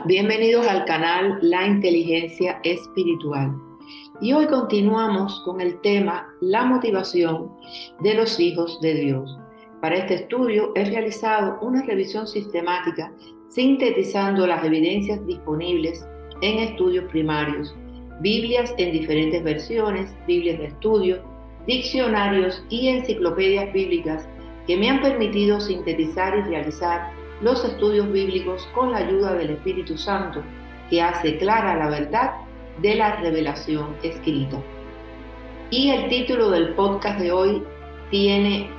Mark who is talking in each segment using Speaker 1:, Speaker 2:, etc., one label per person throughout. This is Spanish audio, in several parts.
Speaker 1: Hola, bienvenidos al canal La Inteligencia Espiritual. Y hoy continuamos con el tema La motivación de los hijos de Dios. Para este estudio he realizado una revisión sistemática sintetizando las evidencias disponibles en estudios primarios, Biblias en diferentes versiones, Biblias de estudio, diccionarios y enciclopedias bíblicas que me han permitido sintetizar y realizar los estudios bíblicos con la ayuda del Espíritu Santo, que hace clara la verdad de la revelación escrita. Y el título del podcast de hoy tiene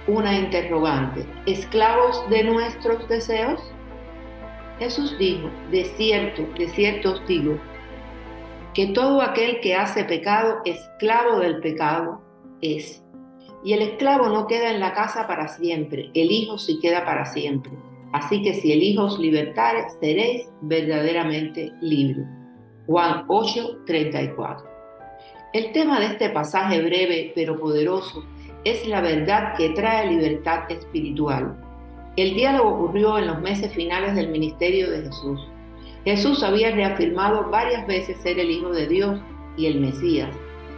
Speaker 1: una interrogante: ¿esclavos de nuestros deseos? Jesús dijo: de cierto os digo, que todo aquel que hace pecado, esclavo del pecado es. Y el esclavo no queda en la casa para siempre, el Hijo sí queda para siempre. Así que si el Hijo os libertare, seréis verdaderamente libres. Juan 8:34. El tema de este pasaje breve pero poderoso es la verdad que trae libertad espiritual. El diálogo ocurrió en los meses finales del ministerio de Jesús. Jesús había reafirmado varias veces ser el Hijo de Dios y el Mesías.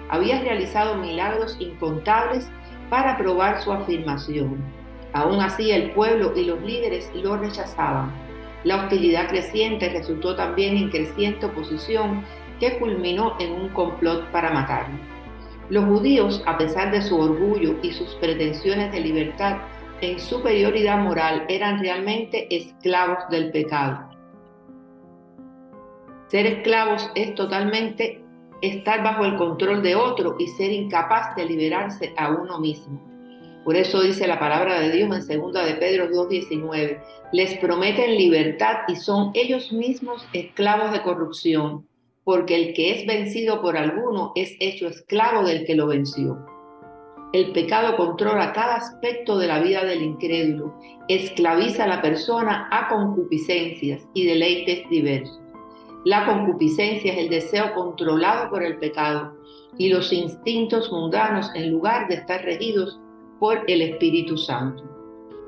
Speaker 1: Había realizado milagros incontables para probar su afirmación. Aún así, el pueblo y los líderes lo rechazaban. La hostilidad creciente resultó también en creciente oposición que culminó en un complot para matarlo. Los judíos, a pesar de su orgullo y sus pretensiones de libertad en superioridad moral, eran realmente esclavos del pecado. Ser esclavos es totalmente estar bajo el control de otro y ser incapaz de liberarse a uno mismo. Por eso dice la palabra de Dios en 2 de Pedro 2:19, les prometen libertad y son ellos mismos esclavos de corrupción, porque el que es vencido por alguno es hecho esclavo del que lo venció. El pecado controla cada aspecto de la vida del incrédulo, esclaviza a la persona a concupiscencias y deleites diversos. La concupiscencia es el deseo controlado por el pecado y los instintos mundanos en lugar de estar regidos por el Espíritu Santo.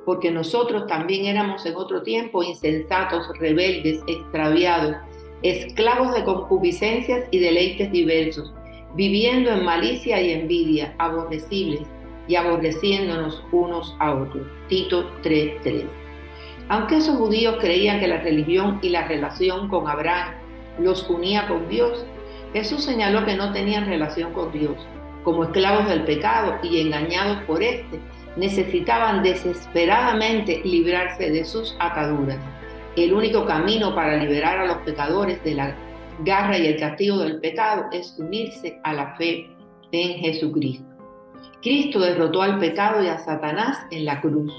Speaker 1: Porque nosotros también éramos en otro tiempo insensatos, rebeldes, extraviados, esclavos de concupiscencias y deleites diversos, viviendo en malicia y envidia, aborrecibles y aborreciéndonos unos a otros. Tito 3:3. Aunque esos judíos creían que la religión y la relación con Abraham los unía con Dios, Jesús señaló que no tenían relación con Dios. Como esclavos del pecado y engañados por éste, necesitaban desesperadamente librarse de sus ataduras. El único camino para liberar a los pecadores de la garra y el castigo del pecado es unirse a la fe en Jesucristo. Cristo derrotó al pecado y a Satanás en la cruz.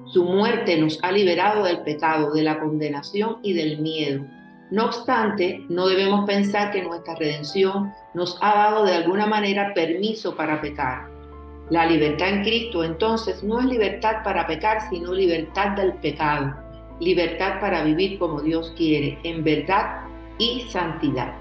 Speaker 1: Su muerte nos ha liberado del pecado, de la condenación y del miedo. No obstante, no debemos pensar que nuestra redención nos ha dado de alguna manera permiso para pecar. La libertad en Cristo, entonces, no es libertad para pecar, sino libertad del pecado, libertad para vivir como Dios quiere, en verdad y santidad.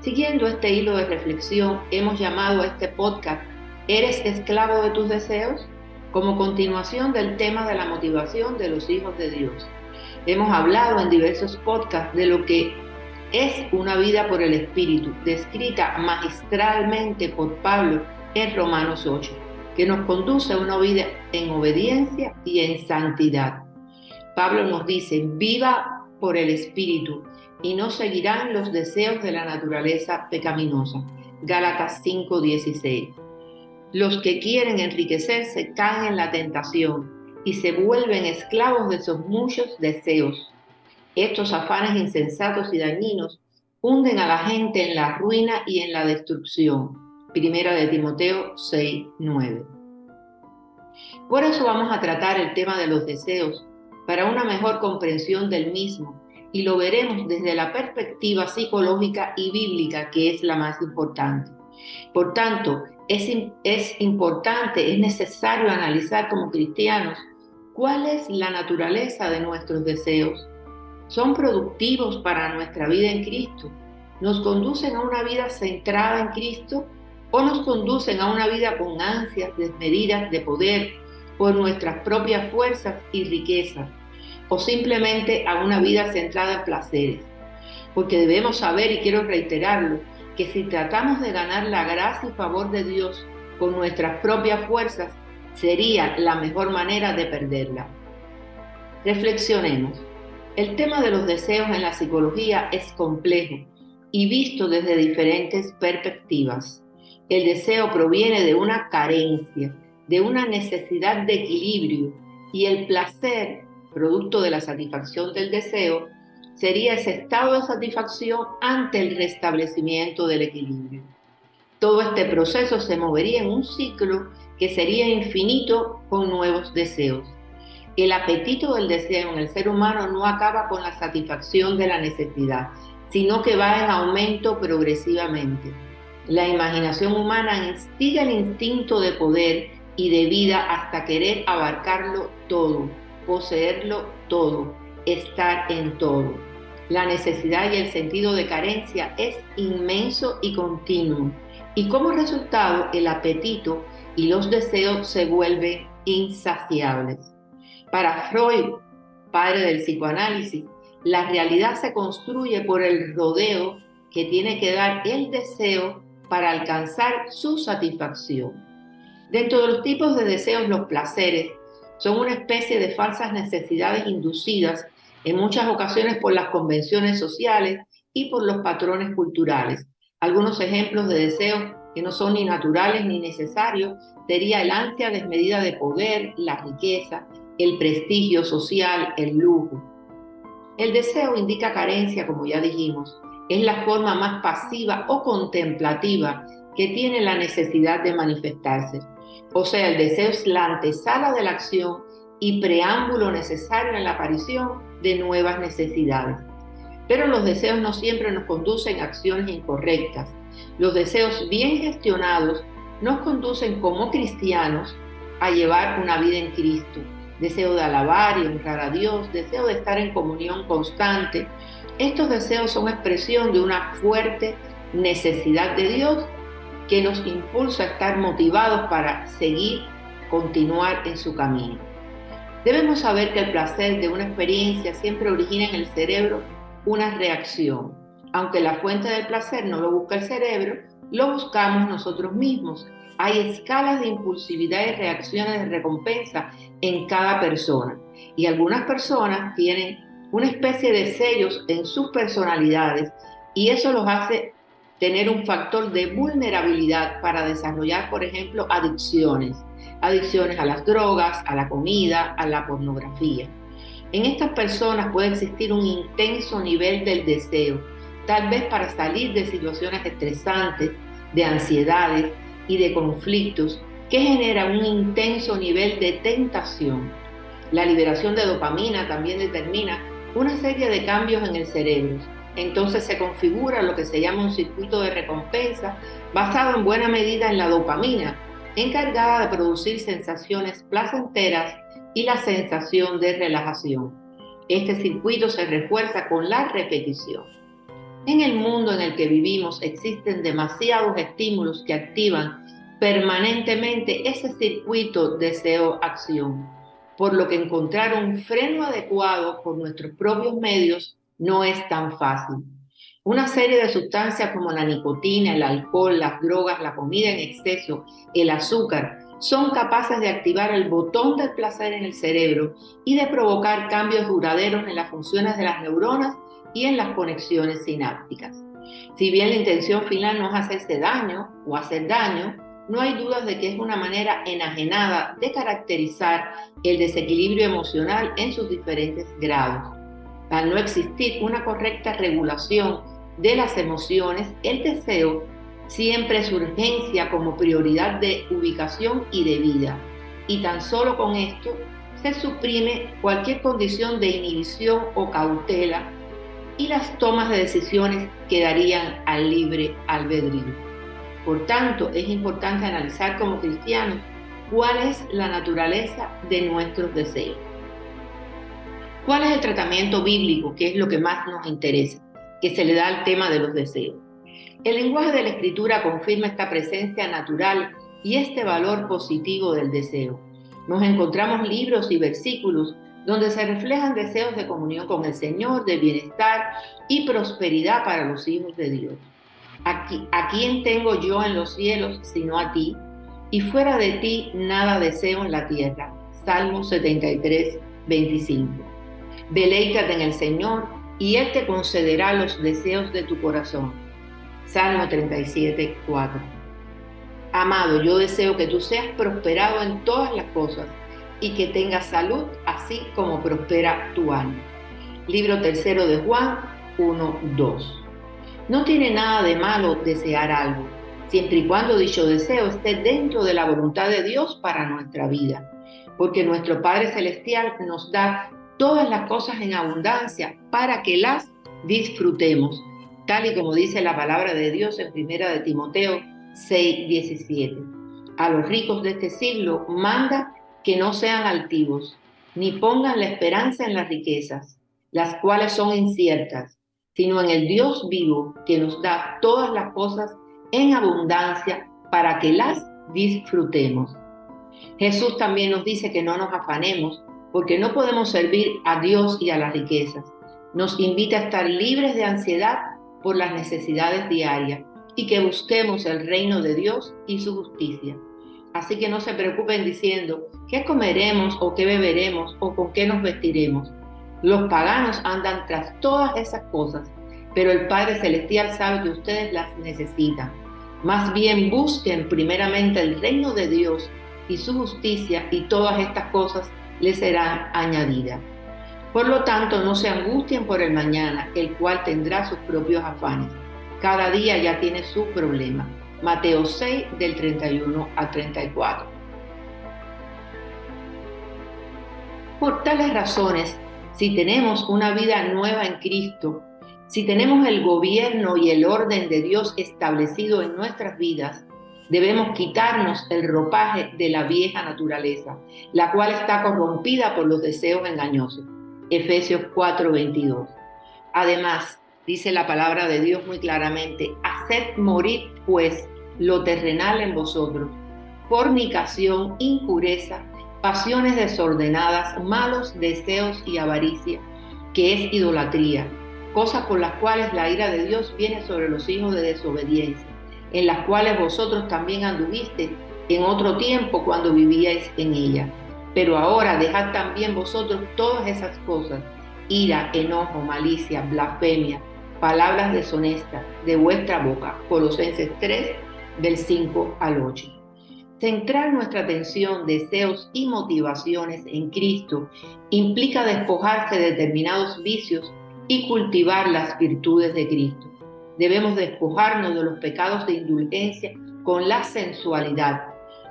Speaker 1: Siguiendo este hilo de reflexión, hemos llamado a este podcast ¿Eres esclavo de tus deseos? Como continuación del tema de la motivación de los hijos de Dios. Hemos hablado en diversos podcasts de lo que es una vida por el Espíritu, descrita magistralmente por Pablo en Romanos 8, que nos conduce a una vida en obediencia y en santidad. Pablo nos dice: viva por el Espíritu y no seguirán los deseos de la naturaleza pecaminosa. Gálatas 5:16. Los que quieren enriquecerse caen en la tentación y se vuelven esclavos de sus muchos deseos. Estos afanes insensatos y dañinos hunden a la gente en la ruina y en la destrucción. Primera de Timoteo 6:9. Por eso vamos a tratar el tema de los deseos para una mejor comprensión del mismo, y lo veremos desde la perspectiva psicológica y bíblica, que es la más importante. Por tanto, es importante, es necesario analizar como cristianos cuál es la naturaleza de nuestros deseos. ¿Son productivos para nuestra vida en Cristo? ¿Nos conducen a una vida centrada en Cristo o nos conducen a una vida con ansias desmedidas de poder por nuestras propias fuerzas y riquezas? o simplemente a una vida centrada en placeres. Porque debemos saber, y quiero reiterarlo, que si tratamos de ganar la gracia y favor de Dios con nuestras propias fuerzas, sería la mejor manera de perderla. Reflexionemos. El tema de los deseos en la psicología es complejo y visto desde diferentes perspectivas. El deseo proviene de una carencia, de una necesidad de equilibrio, y el placer, producto de la satisfacción del deseo, sería ese estado de satisfacción ante el restablecimiento del equilibrio. Todo este proceso se movería en un ciclo que sería infinito con nuevos deseos. El apetito del deseo en el ser humano no acaba con la satisfacción de la necesidad, sino que va en aumento progresivamente. La imaginación humana instiga el instinto de poder y de vida hasta querer abarcarlo todo, poseerlo todo, estar en todo. La necesidad y el sentido de carencia es inmenso y continuo, y como resultado el apetito y los deseos se vuelven insaciables. Para Freud, padre del psicoanálisis, la realidad se construye por el rodeo que tiene que dar el deseo para alcanzar su satisfacción. Dentro de los tipos de deseos, los placeres son una especie de falsas necesidades inducidas en muchas ocasiones por las convenciones sociales y por los patrones culturales. Algunos ejemplos de deseos que no son ni naturales ni necesarios sería el ansia desmedida de poder, la riqueza, el prestigio social, el lujo. El deseo indica carencia, como ya dijimos, es la forma más pasiva o contemplativa que tiene la necesidad de manifestarse. O sea, el deseo es la antesala de la acción y preámbulo necesario en la aparición de nuevas necesidades. Pero los deseos no siempre nos conducen a acciones incorrectas. Los deseos bien gestionados nos conducen como cristianos a llevar una vida en Cristo. Deseo de alabar y honrar a Dios, deseo de estar en comunión constante. Estos deseos son expresión de una fuerte necesidad de Dios que nos impulsa a estar motivados para seguir, continuar en su camino. Debemos saber que el placer de una experiencia siempre origina en el cerebro una reacción. Aunque la fuente del placer no lo busca el cerebro, lo buscamos nosotros mismos. Hay escalas de impulsividad y reacciones de recompensa en cada persona. Y algunas personas tienen una especie de sellos en sus personalidades y eso los hace tener un factor de vulnerabilidad para desarrollar, por ejemplo, adicciones a las drogas, a la comida, a la pornografía. En estas personas puede existir un intenso nivel del deseo, tal vez para salir de situaciones estresantes, de ansiedades y de conflictos, que genera un intenso nivel de tentación. La liberación de dopamina también determina una serie de cambios en el cerebro. Entonces se configura lo que se llama un circuito de recompensa basado en buena medida en la dopamina, encargada de producir sensaciones placenteras y la sensación de relajación. Este circuito se refuerza con la repetición. En el mundo en el que vivimos existen demasiados estímulos que activan permanentemente ese circuito deseo-acción, por lo que encontrar un freno adecuado por nuestros propios medios no es tan fácil. Una serie de sustancias como la nicotina, el alcohol, las drogas, la comida en exceso, el azúcar, son capaces de activar el botón del placer en el cerebro y de provocar cambios duraderos en las funciones de las neuronas y en las conexiones sinápticas. Si bien la intención final no es hacerse daño o hacer daño, no hay dudas de que es una manera enajenada de caracterizar el desequilibrio emocional en sus diferentes grados. Al no existir una correcta regulación de las emociones, el deseo siempre es urgencia como prioridad de ubicación y de vida. Y tan solo con esto se suprime cualquier condición de inhibición o cautela y las tomas de decisiones quedarían al libre albedrío. Por tanto, es importante analizar como cristianos cuál es la naturaleza de nuestros deseos. ¿Cuál es el tratamiento bíblico, que es lo que más nos interesa, que se le da al tema de los deseos? El lenguaje de la Escritura confirma esta presencia natural y este valor positivo del deseo. Nos encontramos libros y versículos donde se reflejan deseos de comunión con el Señor, de bienestar y prosperidad para los hijos de Dios. ¿A quién tengo yo en los cielos sino a ti? Y fuera de ti nada deseo en la tierra. Salmo 73, 25. Deleítate en el Señor y Él te concederá los deseos de tu corazón. Salmo 37, 4. Amado, yo deseo que tú seas prosperado en todas las cosas y que tengas salud, así como prospera tu alma. Libro 3 de Juan 1, 2. No tiene nada de malo desear algo, siempre y cuando dicho deseo esté dentro de la voluntad de Dios para nuestra vida, porque nuestro Padre Celestial nos da todas las cosas en abundancia para que las disfrutemos, tal y como dice la palabra de Dios en 1 de Timoteo 6:17. A los ricos de este siglo manda que no sean altivos, ni pongan la esperanza en las riquezas, las cuales son inciertas, sino en el Dios vivo que nos da todas las cosas en abundancia para que las disfrutemos. Jesús también nos dice que no nos afanemos, porque no podemos servir a Dios y a las riquezas. Nos invita a estar libres de ansiedad por las necesidades diarias y que busquemos el reino de Dios y su justicia. Así que no se preocupen diciendo qué comeremos o qué beberemos o con qué nos vestiremos. Los paganos andan tras todas esas cosas, pero el Padre Celestial sabe que ustedes las necesitan. Más bien busquen primeramente el reino de Dios y su justicia, y todas estas cosas les serán añadidas. Por lo tanto, no se angustien por el mañana, el cual tendrá sus propios afanes. Cada día ya tiene su problema. Mateo 6, del 31 al 34. Por tales razones, si tenemos una vida nueva en Cristo, si tenemos el gobierno y el orden de Dios establecido en nuestras vidas, debemos quitarnos el ropaje de la vieja naturaleza, la cual está corrompida por los deseos engañosos. Efesios 4:22. Además, dice la palabra de Dios muy claramente: haced morir pues lo terrenal en vosotros, fornicación, impureza, pasiones desordenadas, malos deseos y avaricia, que es idolatría, cosas por las cuales la ira de Dios viene sobre los hijos de desobediencia, en las cuales vosotros también anduvisteis en otro tiempo cuando vivíais en ella. Pero ahora dejad también vosotros todas esas cosas: ira, enojo, malicia, blasfemia, palabras deshonestas de vuestra boca. Colosenses 3, del 5 al 8. Centrar nuestra atención, deseos y motivaciones en Cristo implica despojarse de determinados vicios y cultivar las virtudes de Cristo. Debemos despojarnos de los pecados de indulgencia con la sensualidad,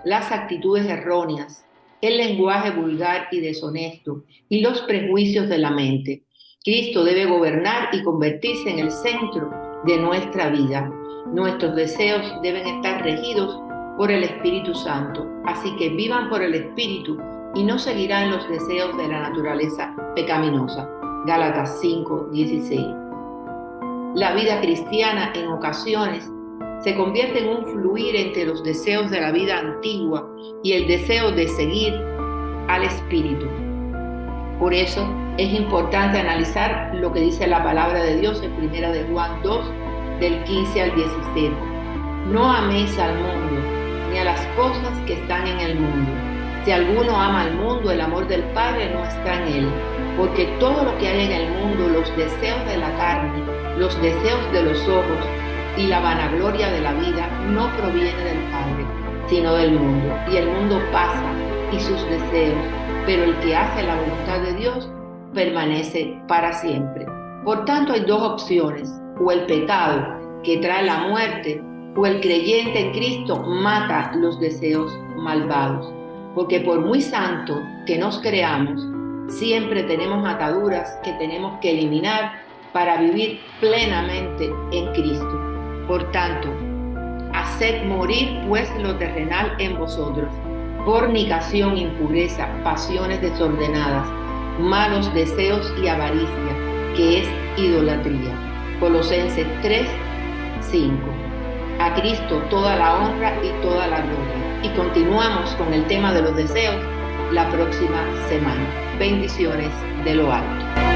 Speaker 1: las actitudes erróneas, el lenguaje vulgar y deshonesto y los prejuicios de la mente. Cristo debe gobernar y convertirse en el centro de nuestra vida. Nuestros deseos deben estar regidos por el Espíritu Santo, así que vivan por el Espíritu y no seguirán los deseos de la naturaleza pecaminosa. Gálatas 5:16. La vida cristiana en ocasiones se convierte en un fluir entre los deseos de la vida antigua y el deseo de seguir al Espíritu. Por eso es importante analizar lo que dice la palabra de Dios en 1 de Juan 2, del 15 al 17. No améis al mundo, ni a las cosas que están en el mundo. Si alguno ama al mundo, el amor del Padre no está en él, porque todo lo que hay en el mundo, los deseos de la carne, los deseos de los ojos y la vanagloria de la vida, no proviene del Padre, sino del mundo. Y el mundo pasa y sus deseos, pero el que hace la voluntad de Dios permanece para siempre. Por tanto, hay dos opciones: o el pecado, que trae la muerte, o el creyente en Cristo mata los deseos malvados. Porque por muy santo que nos creamos, siempre tenemos ataduras que tenemos que eliminar para vivir plenamente en Cristo. Por tanto, haced morir pues lo terrenal en vosotros: fornicación, impureza, pasiones desordenadas, malos deseos y avaricia, que es idolatría. Colosenses 3, 5. A Cristo toda la honra y toda la gloria. Y continuamos con el tema de los deseos la próxima semana. Bendiciones de lo alto.